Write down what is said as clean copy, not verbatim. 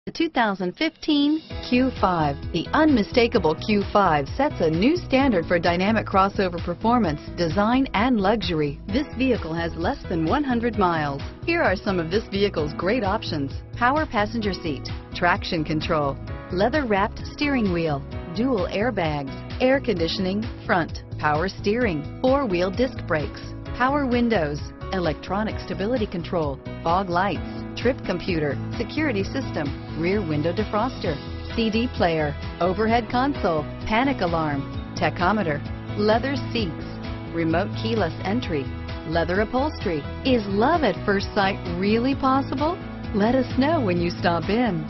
The 2015 Q5. The unmistakable Q5 sets a new standard for dynamic crossover performance, design, and luxury. This vehicle has less than 100 miles. Here are some of this vehicle's great options: power passenger seat, traction control, leather-wrapped steering wheel, dual airbags, air conditioning, front, power steering, four-wheel disc brakes, power windows, electronic stability control, fog lights, trip computer, security system, rear window defroster, CD player, overhead console, panic alarm, tachometer, leather seats, remote keyless entry, leather upholstery. Is love at first sight really possible? Let us know when you stop in.